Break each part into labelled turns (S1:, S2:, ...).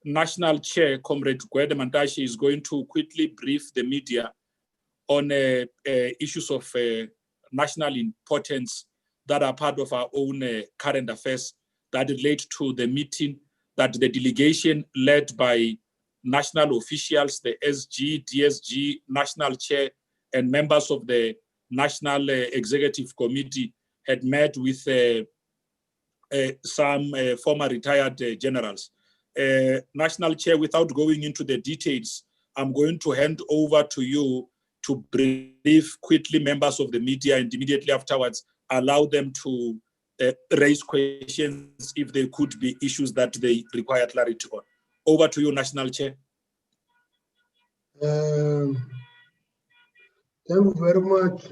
S1: National Chair, Comrade Gwede Mantashe, is going to quickly brief the media on issues of national importance that are part of our own current affairs that relate to the meeting that the delegation led by national officials, the SG, DSG, National Chair, and members of the National Executive Committee had met with some former retired generals. National Chair, without going into the details, I'm going to hand over to you to brief quickly members of the media, and immediately afterwards allow them to raise questions if there could be issues that they require clarity on. Over to you, National Chair.
S2: Thank you very much,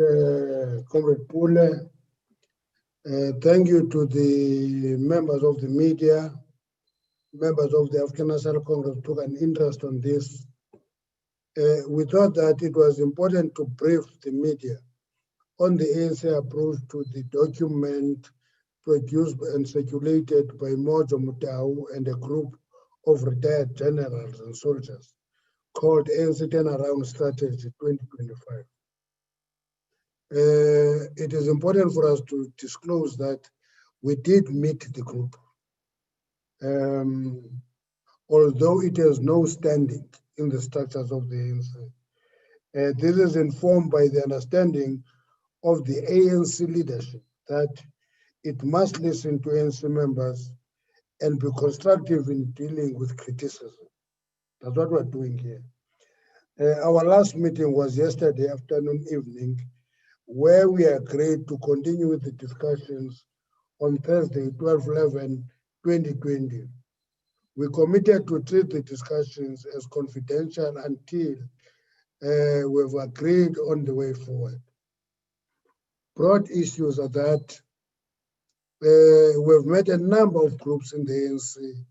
S2: Comrade Pule. Thank you to the members of the media, members of the African National Congress who took an interest on this. We thought that it was important to brief the media on the ANC approach to the document produced and circulated by Mojo Mutau and a group of retired generals and soldiers called ANC Turnaround Strategy 2025. It is important for us to disclose that we did meet the group, although it has no standing in the structures of the ANC. This is informed by the understanding of the ANC leadership that it must listen to ANC members and be constructive in dealing with criticism. That's what we're doing here. Our last meeting was yesterday afternoon, evening, where we agreed to continue with the discussions on Thursday, 12/11/2020. We committed to treat the discussions as confidential until we've agreed on the way forward. Broad issues are that we've met a number of groups in the ANC.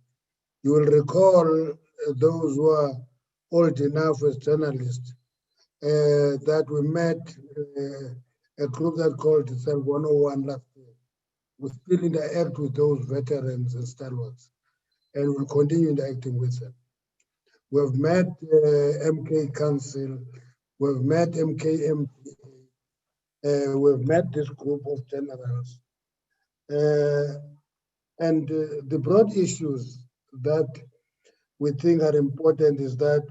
S2: You will recall those who are old enough as journalists that we met a group that called itself 101 last year. We still interact with those veterans and stalwarts, and we'll continue interacting with them. We've met MK Council, we've met MKM, we've met this group of generals. And the broad issues that we think are important is that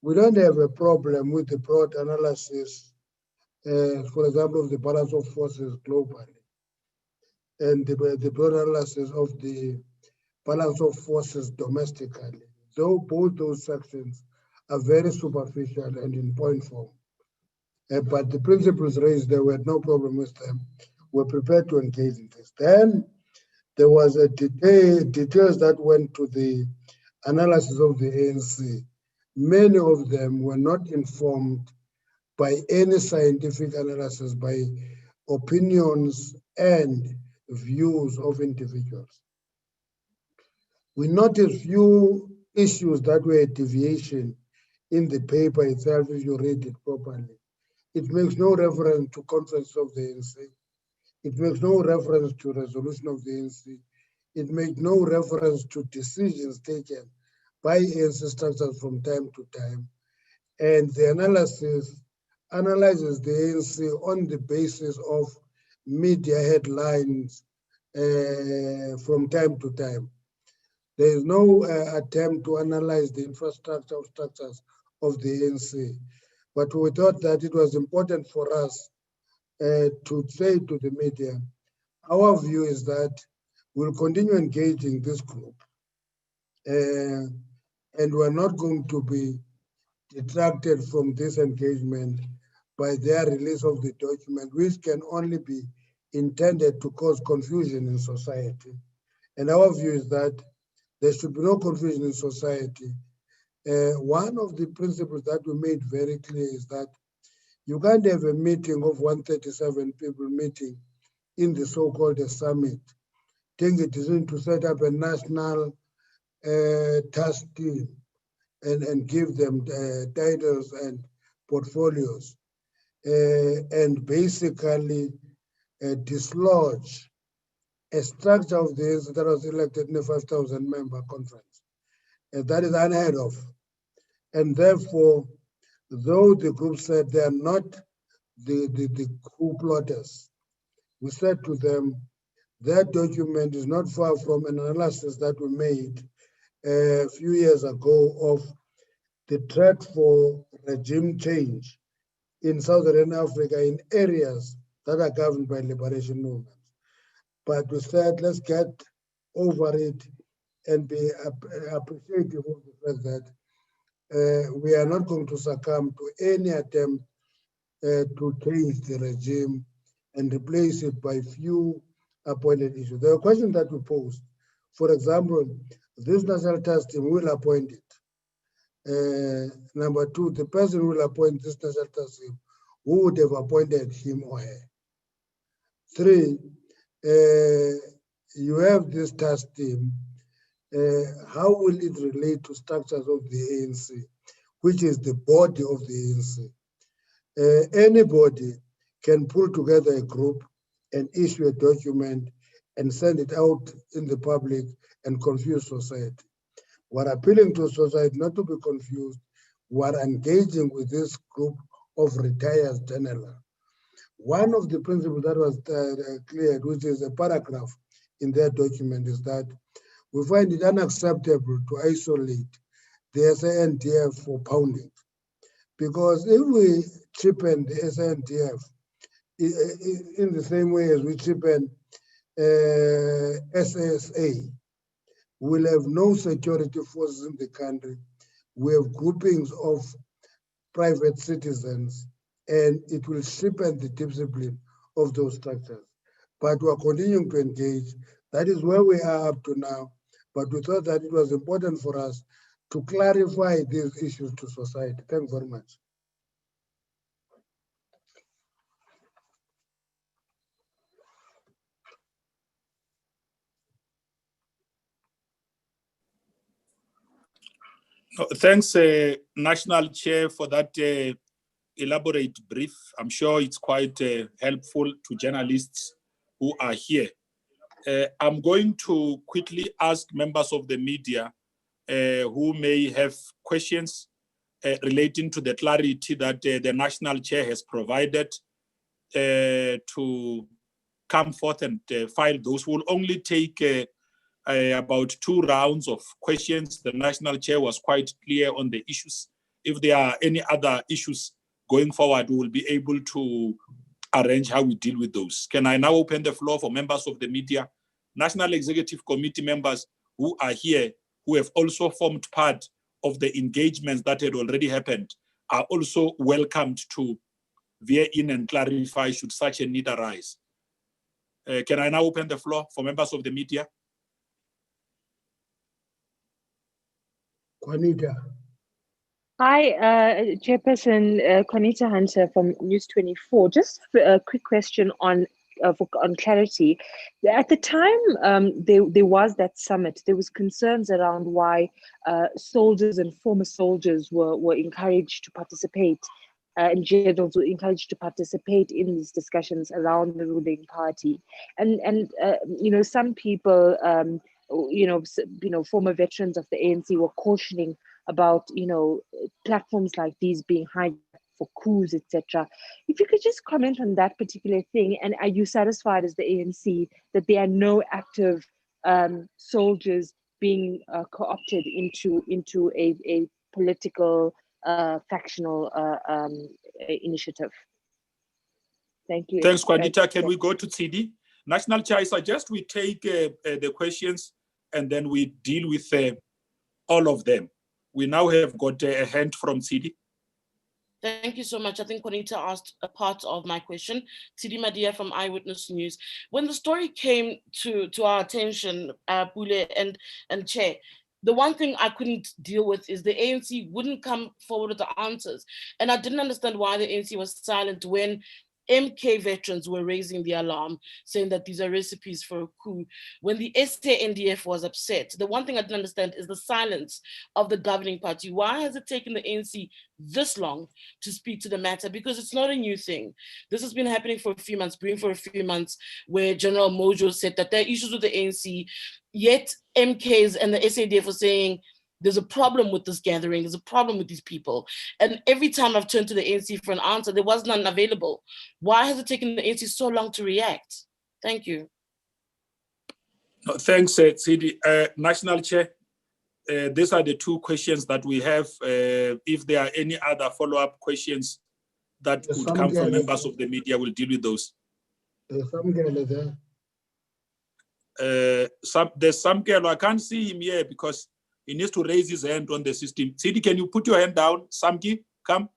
S2: we don't have a problem with the broad analysis, for example, of the balance of forces globally, and the broad analysis of the balance of forces domestically, though both those sections are very superficial and in point form. But the principles raised there, we had no problem with them. We're prepared to engage in this. Then there was a details that went to the analysis of the ANC. Many of them were not informed by any scientific analysis, by opinions and views of individuals. We noticed few issues that were a deviation in the paper itself if you read it properly. It makes no reference to conference of the ANC. It makes no reference to resolution of the ANC. It makes no reference to decisions taken by ANC structures from time to time. And the analysis analyzes the ANC on the basis of media headlines from time to time. There is no attempt to analyze the infrastructure of structures of the ANC. But we thought that it was important for us to say to the media, our view is that we'll continue engaging this group, and we're not going to be detracted from this engagement by their release of the document, which can only be intended to cause confusion in society. And our view is that there should be no confusion in society. One of the principles that we made very clear is that you can't have a meeting of 137 people meeting in the so-called summit, think it is going to set up a national task team and give them titles and portfolios and basically dislodge a structure of this that was elected in a 5,000 member conference. And that is unheard of. And therefore, though the group said they are not the coup plotters, we said to them, that document is not far from an analysis that we made a few years ago of the threat for regime change in Southern Africa in areas that are governed by liberation movements. But we said, let's get over it and be appreciative of the fact that we are not going to succumb to any attempt to change the regime and replace it by few appointed issues. There are questions that we posed. For example, this national task team will appoint it. Number two, the person who will appoint this national task team, who would have appointed him or her? Three, you have this task team. How will it relate to structures of the ANC, which is the body of the ANC? Anybody can pull together a group and issue a document and send it out in the public and confuse society. We're appealing to society not to be confused. We're engaging with this group of retired generals. One of the principles that was cleared, which is a paragraph in their document, is that we find it unacceptable to isolate the SANDF for pounding. Because if we cheapen the SANDF in the same way as we cheapen SSA, we'll have no security forces in the country. We have groupings of private citizens, and it will cheapen the discipline of those structures. But we're continuing to engage. That is where we are up to now. But we thought that it was important for us to clarify these issues to society. Thank you very much.
S1: Thanks, National Chair, for that elaborate brief. I'm sure it's quite helpful to journalists who are here. I'm going to quickly ask members of the media who may have questions relating to the clarity that the National Chair has provided to come forth and file those. We'll only take about 2 rounds of questions. The National Chair was quite clear on the issues. If there are any other issues going forward, we will be able to arrange how we deal with those. Can I now open the floor for members of the media? National Executive Committee members who are here, who have also formed part of the engagements that had already happened, are also welcomed to veer in and clarify should such a need arise. Can I now open the floor for members of the media?
S2: Juanita.
S3: Hi, Chairperson Juanita Hunter from News 24. Just a quick question on clarity. At the time there was that summit, there was concerns around why soldiers and former soldiers were encouraged to participate, and generals were encouraged to participate in these discussions around the ruling party. And you know, some people, former veterans of the ANC were cautioning about, platforms like these being hijacked for coups, etc. If you could just comment on that particular thing, and are you satisfied as the ANC that there are no active soldiers being co-opted into a political factional initiative? Thank you.
S1: Thanks, Juanita. Can we go to Tsidi? National Chair, I suggest we take the questions and then we deal with all of them. We now have got a hand from Tsidi.
S4: Thank you so much. I think Juanita asked a part of my question. Tsidi Madia from Eyewitness News. When the story came to our attention, Pule and Chair, the one thing I couldn't deal with is the ANC wouldn't come forward with the answers. And I didn't understand why the ANC was silent when MK veterans were raising the alarm, saying that these are recipes for a coup. When the SANDF was upset, the one thing I didn't understand is the silence of the governing party. Why has it taken the ANC this long to speak to the matter? Because it's not a new thing. This has been happening for a few months, brewing for a few months, where General Mojo said that there are issues with the ANC, yet MKs and the SADF were saying, there's a problem with this gathering, there's a problem with these people. And every time I've turned to the ANC for an answer, there was none available. Why has it taken the ANC so long to react? Thank you.
S1: No, thanks, Tsidi. National Chair, these are the two questions that we have. If there are any other follow-up questions that would come from members of the media, we'll deal with those.
S2: There's some girl
S1: There's
S2: there.
S1: some girl, I can't see him here because he needs to raise his hand on the system. Tsidi, can you put your hand down? Samki, come.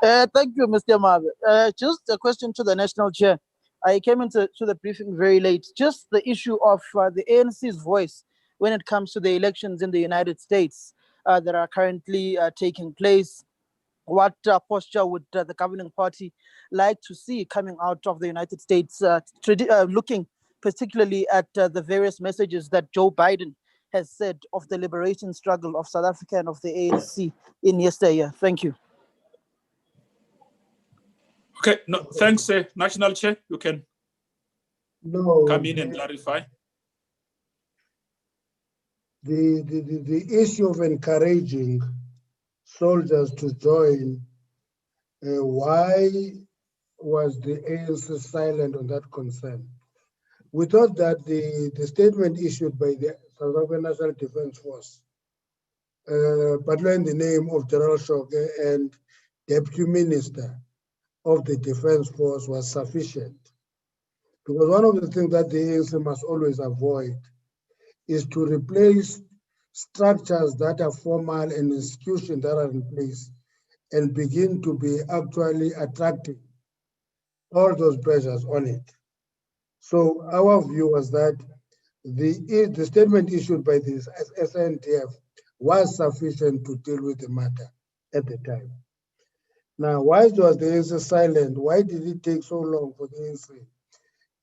S5: Thank you, Mr. Mabe. Just a question to the National Chair. I came into the briefing very late. Just the issue of the ANC's voice when it comes to the elections in the United States that are currently taking place. What posture would the governing party like to see coming out of the United States, looking particularly at the various messages that Joe Biden has said of the liberation struggle of South Africa and of the ANC in yesteryear? Thank you.
S1: Okay, no, thanks, National Chair. You can come in and clarify.
S2: The issue of encouraging soldiers to join, why was the ANC silent on that concern? We thought that the statement issued by the South African National Defence Force, particularly in the name of General Shoke and Deputy Minister of the Defence Force, was sufficient. Because one of the things that the ANC must always avoid is to replace structures that are formal and institutions that are in place and begin to be actually attracting all those pressures on it. So our view was that the statement issued by the SNTF was sufficient to deal with the matter at the time. Now, why was the ANC silent? Why did it take so long for the ANC?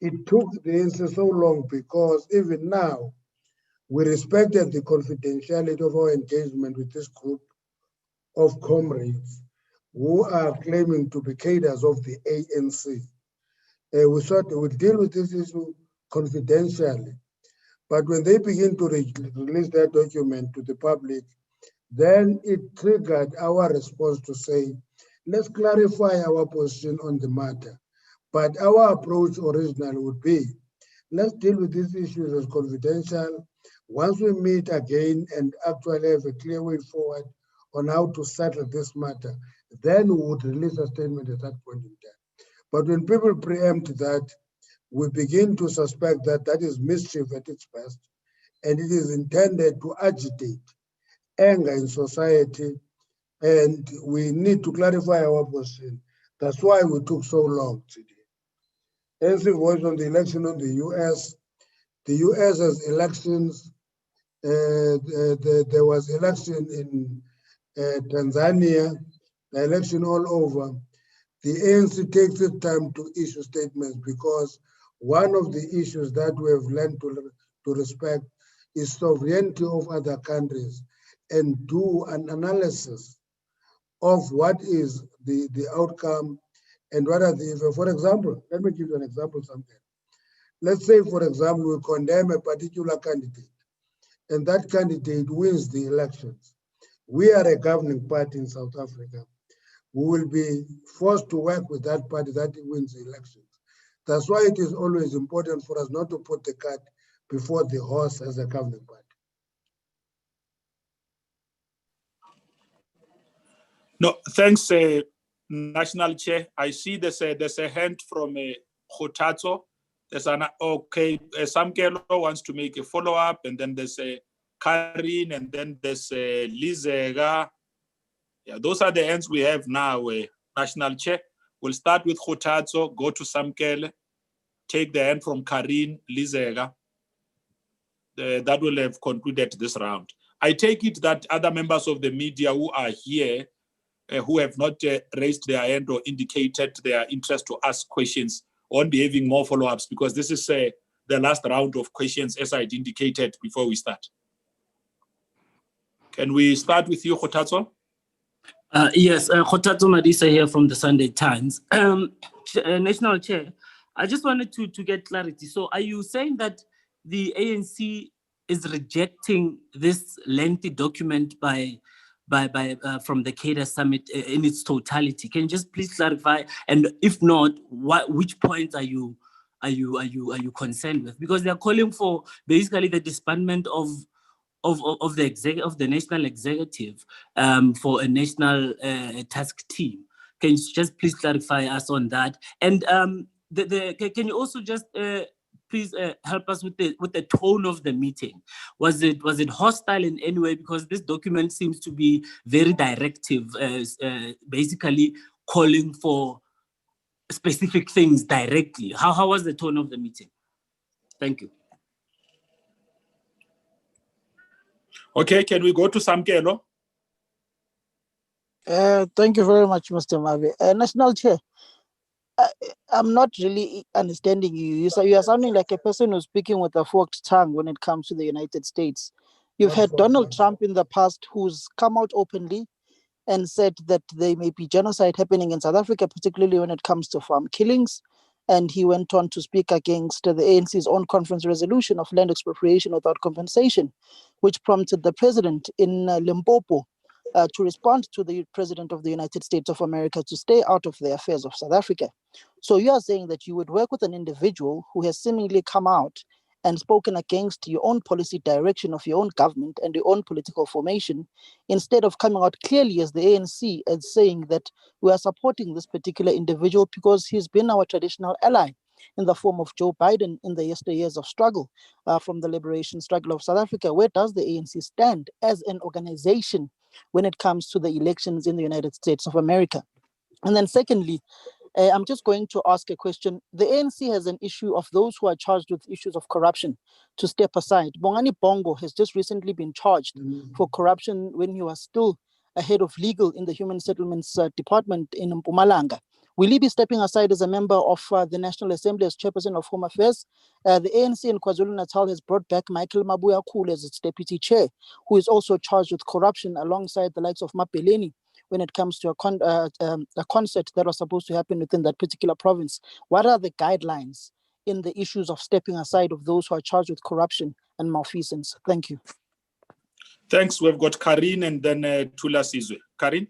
S2: It took the ANC so long because even now, we respected the confidentiality of our engagement with this group of comrades who are claiming to be cadres of the ANC. We thought they would deal with this issue confidentially. But when they begin to release their document to the public, then it triggered our response to say, let's clarify our position on the matter. But our approach originally would be, let's deal with these issues as confidential. Once we meet again and actually have a clear way forward on how to settle this matter, then we would release a statement at that point in time. But when people preempt that, we begin to suspect that that is mischief at its best, and it is intended to agitate anger in society, and we need to clarify our position. That's why we took so long today. ANC voice on the election on the US. The US has elections. There was election in Tanzania, the election all over. The ANC takes its time to issue statements because one of the issues that we have learned to respect is sovereignty of other countries and do an analysis of what is the outcome and what are the, for example, let me give you an example something. Let's say, for example, we condemn a particular candidate and that candidate wins the elections. We are a governing party in South Africa. We will be forced to work with that party that wins the elections. That's why it is always important for us not to put the cart before the horse as a governing party.
S1: No, thanks, National Chair. I see there's a hand from Khotatso. There's an, okay, Samkelo wants to make a follow-up, and then there's Karin, and then there's Lizega. Yeah, those are the hands we have now, National Chair. We'll start with Khotatso, go to Samkele, take the hand from Karin, Lizega. That will have concluded this round. I take it that other members of the media who are here who have not raised their hand or indicated their interest to ask questions. I won't be having more follow-ups because this is the last round of questions as I indicated before we start. Can we start with you, Khotatso?
S6: Yes, Khotatso Madisa here from the Sunday Times. National Chair, I just wanted to get clarity. So are you saying that the ANC is rejecting this lengthy document from the Gwede Summit in its totality? Can you just please clarify? And if not, which points are you concerned with? Because they're calling for basically the disbandment of the national executive for a national task team. Can you just please clarify us on that? And can you also just please help us with the tone of the meeting? Was it hostile in any way? Because this document seems to be very directive, basically calling for specific things directly. How was the tone of the meeting? Thank you.
S1: Okay, can we go to Samkelo?
S5: Thank you very much, Mr. Mavi. National Chair, I'm not really understanding you. You are sounding like a person who's speaking with a forked tongue when it comes to the United States. You've had Donald Trump in the past who's come out openly and said that there may be genocide happening in South Africa, particularly when it comes to farm killings. And he went on to speak against the ANC's own conference resolution of land expropriation without compensation, which prompted the president in Limpopo to respond to the president of the United States of America to stay out of the affairs of South Africa. So you are saying that you would work with an individual who has seemingly come out and spoken against your own policy direction of your own government and your own political formation, instead of coming out clearly as the ANC and saying that we are supporting this particular individual because he's been our traditional ally in the form of Joe Biden in the yesteryears of struggle from the liberation struggle of South Africa. Where does the ANC stand as an organization when it comes to the elections in the United States of America? And then secondly, I'm just going to ask a question. The ANC has an issue of those who are charged with issues of corruption to step aside. Bongani Bongo has just recently been charged for corruption when he was still a head of legal in the Human Settlements Department in Mpumalanga. Will he be stepping aside as a member of the National Assembly as Chairperson of Home Affairs? The ANC in KwaZulu-Natal has brought back Michael Mabuya Khulu as its deputy chair, who is also charged with corruption alongside the likes of Mapeleni when it comes to a concert that was supposed to happen within that particular province. What are the guidelines in the issues of stepping aside of those who are charged with corruption and malfeasance? Thank you.
S1: Thanks. We've got Karin and then Tula Sizwe. Karin?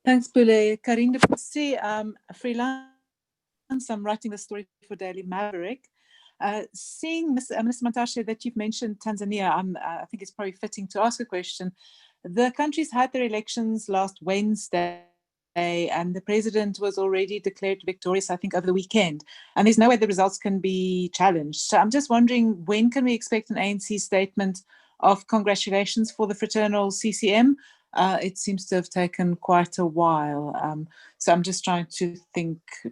S7: Thanks, Pule. Karin de Pussy, freelance. I'm writing the story for Daily Maverick. Seeing, Mr. Mantashe, that you've mentioned Tanzania, I think it's probably fitting to ask a question. The country's had their elections last Wednesday, and the president was already declared victorious, I think, over the weekend. And there's no way the results can be challenged. So I'm just wondering, when can we expect an ANC statement of congratulations for the fraternal CCM? It seems to have taken quite a while. So I'm just trying to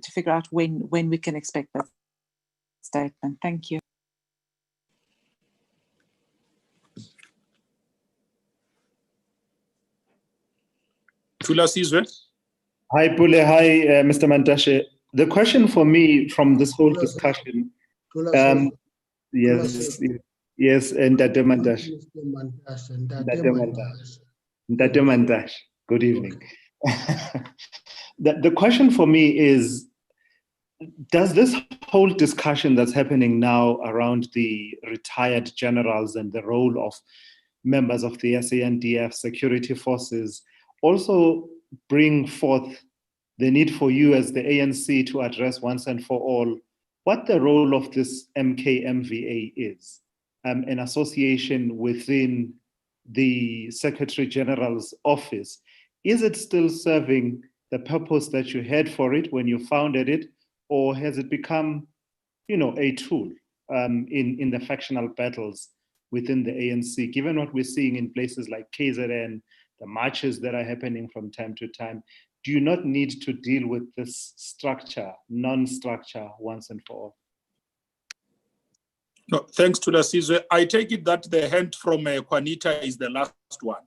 S7: figure out when we can expect that statement. Thank you.
S1: Tula Sizwe.
S8: Hi, Pule. Hi, Mr. Mantashe. The question for me from this whole discussion, yes, and Date Mantashe. Date Mantashe. Good evening. The question for me is, does this whole discussion that's happening now around the retired generals and the role of members of the SANDF security forces also bring forth the need for you as the ANC to address once and for all what the role of this MKMVA is, an association within the Secretary General's office? Is it still serving the purpose that you had for it when you founded it, or has it become, a tool in the factional battles within the ANC? Given what we're seeing in places like KZN, the marches that are happening from time to time, do you not need to deal with this structure, non-structure, once and for all?
S1: No, thanks to the Sizwe. I take it that the hand from Juanita is the last one.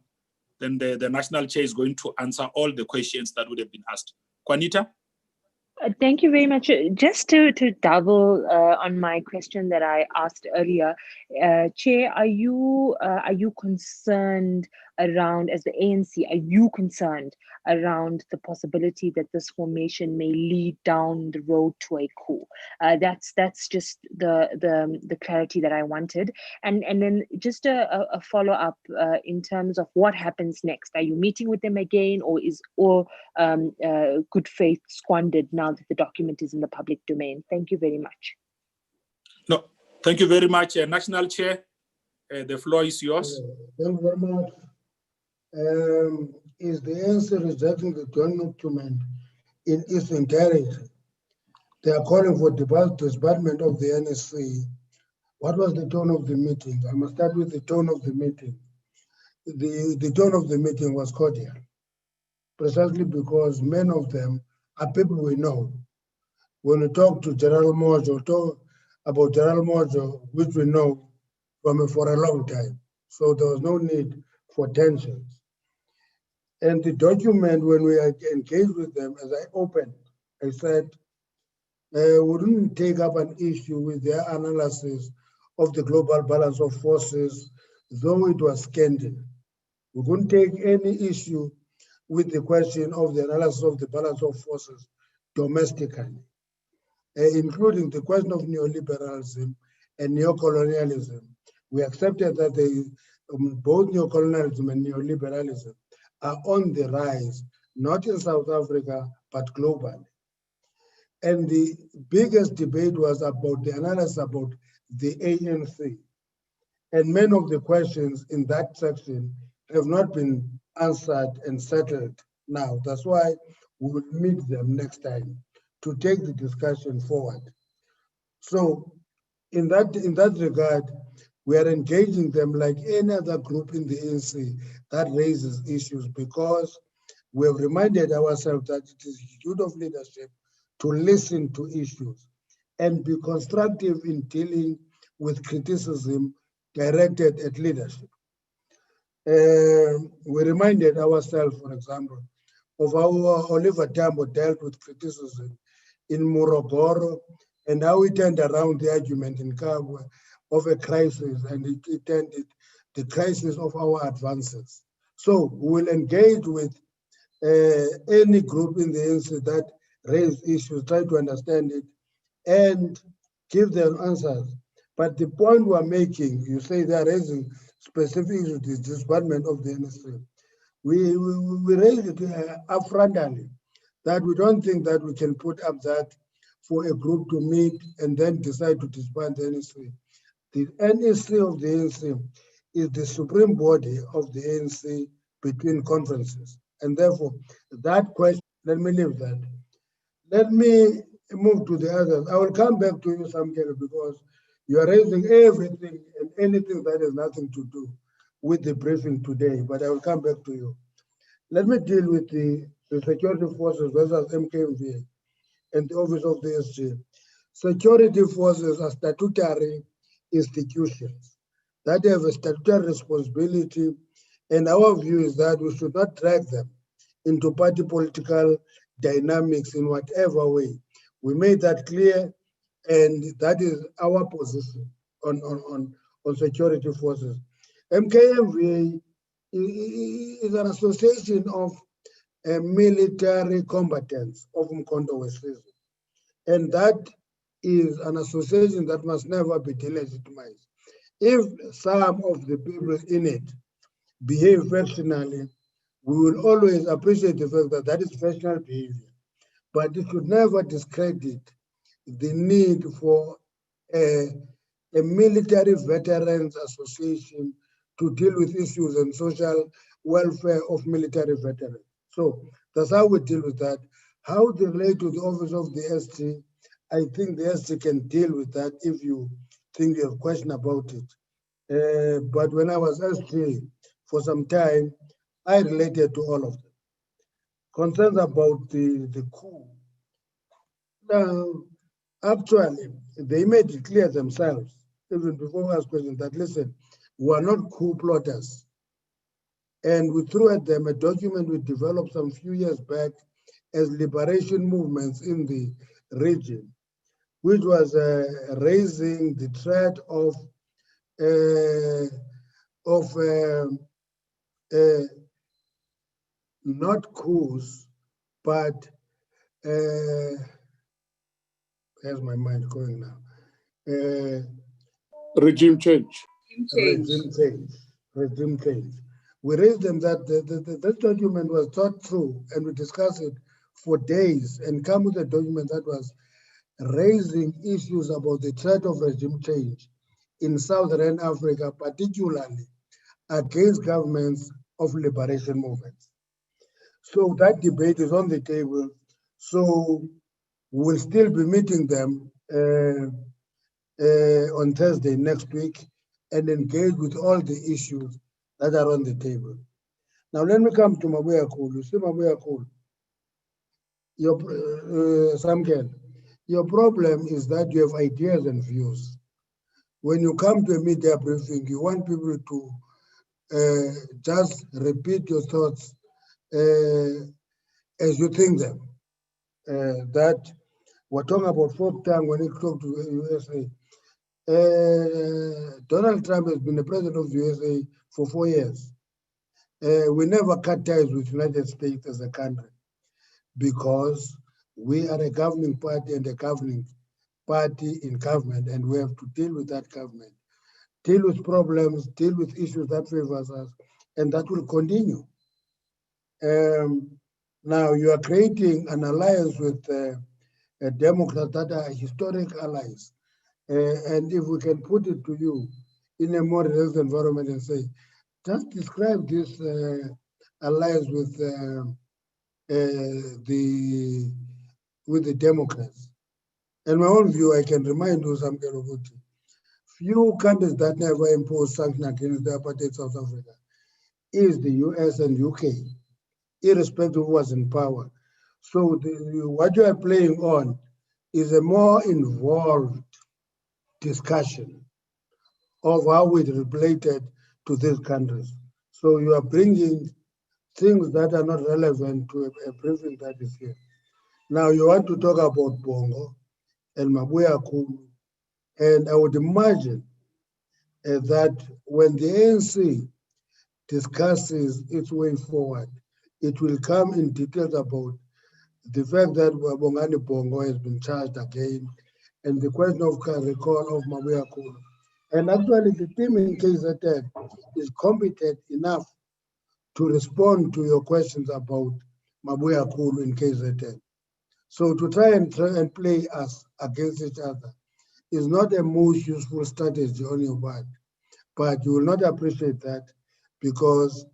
S1: then the national chair is going to answer all the questions that would have been asked. Juanita?
S3: Thank you very much. Just to double on my question that I asked earlier, Chair, are you concerned around, as the ANC, are you concerned around the possibility that this formation may lead down the road to a coup? That's just the clarity that I wanted, and then just a follow up in terms of what happens next. Are you meeting with them again, or is good faith squandered now that the document is in the public domain? Thank you very much.
S1: No, thank you very much, National Chair. The floor is yours.
S2: Thank you very much. Is the answer rejecting the joint document in its entirety? They are calling for disbandment of the NSC. What was the tone of the meeting? I must start with the tone of the meeting. The tone of the meeting was cordial, precisely because many of them are people we know. When we talk to General Mojo, talk about General Mojo, which we know for a long time. So there was no need for tensions. And the document, when we engaged with them, as I opened, I said, we wouldn't take up an issue with their analysis of the global balance of forces, though it was scanty. We couldn't take any issue with the question of the analysis of the balance of forces domestically, including the question of neoliberalism and neocolonialism. We accepted that both neocolonialism and neoliberalism are on the rise, not in South Africa, but globally. And the biggest debate was about the analysis about the ANC. And many of the questions in that section have not been answered and settled now. That's why we will meet them next time to take the discussion forward. So in that regard, we are engaging them like any other group in the ANC that raises issues, because we have reminded ourselves that it is the duty of leadership to listen to issues and be constructive in dealing with criticism directed at leadership. We reminded ourselves, for example, of how Oliver Tambo dealt with criticism in Morogoro and how he turned around the argument in Kabwe of a crisis, and it turned it the crisis of our advances. So we will engage with any group in the ANC that raise issues, try to understand it, and give them answers. But the point we're making, you say they're raising specific issues, the disbandment of the NSC. We raise it upfrontally, that we don't think that we can put up that for a group to meet and then decide to disband the NSC. The NSC of the ANC is the supreme body of the ANC between conferences. And therefore, that question, let me leave that. Let me move to the others. I will come back to you, Samkele, because you are raising everything and anything that has nothing to do with the briefing today, but I will come back to you. Let me deal with the security forces versus MKMVA and the office of the SG. Security forces are statutory institutions that have a statutory responsibility, and our view is that we should not drag them into party political dynamics in whatever way. We made that clear, and that is our position on security forces. MKMVA is an association of military combatants of Mkondo Wesizwe, and that is an association that must never be delegitimized. If some of the people in it behave factionally, we will always appreciate the fact that that is factional behavior, but it should never discredit the need for a military veterans association to deal with issues and social welfare of military veterans. So that's how we deal with that. How they relate to the office of the ST, I think the ST can deal with that if you think you have a question about it. But when I was ST for some time, I related to all of them. Concerns about the coup. Now, actually, they made it clear themselves, even before I was questioned, that listen, we are not coup plotters. And we threw at them a document we developed some few years back as liberation movements in the region, which was raising the threat of not coups, but where's my mind going now?
S1: Regime change.
S2: Regime change. We raised them that that document was thought through, and we discussed it for days and come with a document that was raising issues about the threat of regime change in Southern Africa, particularly against governments of liberation movements. So that debate is on the table. So we'll still be meeting them on Thursday next week and engage with all the issues that are on the table. Now let me come to Mabuya Kulu. You see Mabuya Kulu, Samken, your problem is that you have ideas and views. When you come to a media briefing, you want people to just repeat your thoughts as you think them. That we're talking about folk tongue when you talk to the USA. Donald Trump has been the president of the USA for 4 years. We never cut ties with the United States as a country because we are a governing party and a governing party in government, and we have to deal with that government, deal with problems, deal with issues that favors us, and that will continue. Now you are creating an alliance with Democrats that are historic allies. And if we can put it to you in a more relaxed environment and say, just describe this alliance with the Democrats. In my own view, I can remind you some kind of few countries that never imposed sanctions against the apartheid South Africa is the US and UK, irrespective of who was in power. So what you are playing on is a more involved discussion of how we related to these countries. So you are bringing things that are not relevant to a briefing that is here. Now you want to talk about Bongo and Mabuya Kulu, and I would imagine that when the ANC discusses its way forward, it will come in details about the fact that Bongani Bongo has been charged again, and the question of recall of Mabuya Kulu. And actually the team in KZN is competent enough to respond to your questions about Mabuya Kulu in KZN. So to try and play us against each other is not a most useful strategy on your part, but you will not appreciate that because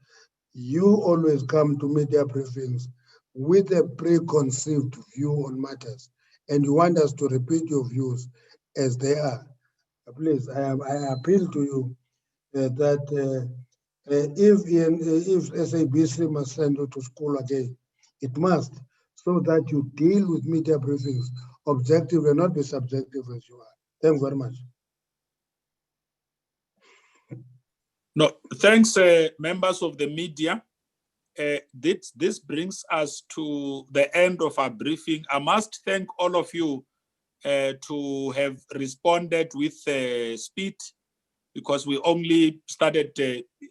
S2: you always come to media briefings with a preconceived view on matters, and you want us to repeat your views as they are. Please, I appeal to you that if SABC must send you to school again, it must, so that you deal with media briefings objective and not be subjective as you are. Thank you very much.
S1: No, thanks, members of the media. This brings us to the end of our briefing. I must thank all of you to have responded with speed, because we only started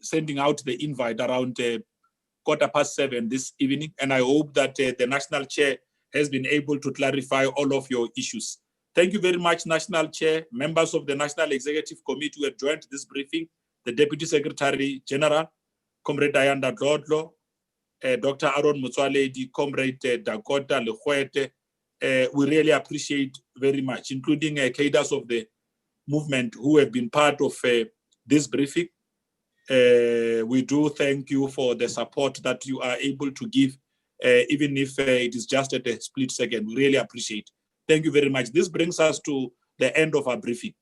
S1: sending out the invite around 7:15 this evening, and I hope that the National Chair has been able to clarify all of your issues. Thank you very much, National Chair, members of the National Executive Committee who have joined this briefing, the Deputy Secretary General, Comrade Ayanda Dlodlo, Dr. Aaron Mutswaledi, Comrade Dakota Legwete. We really appreciate very much, including cadres of the movement who have been part of this briefing. We do thank you for the support that you are able to give, even if it is just at a split second. We really appreciate. Thank you very much. This brings us to the end of our briefing.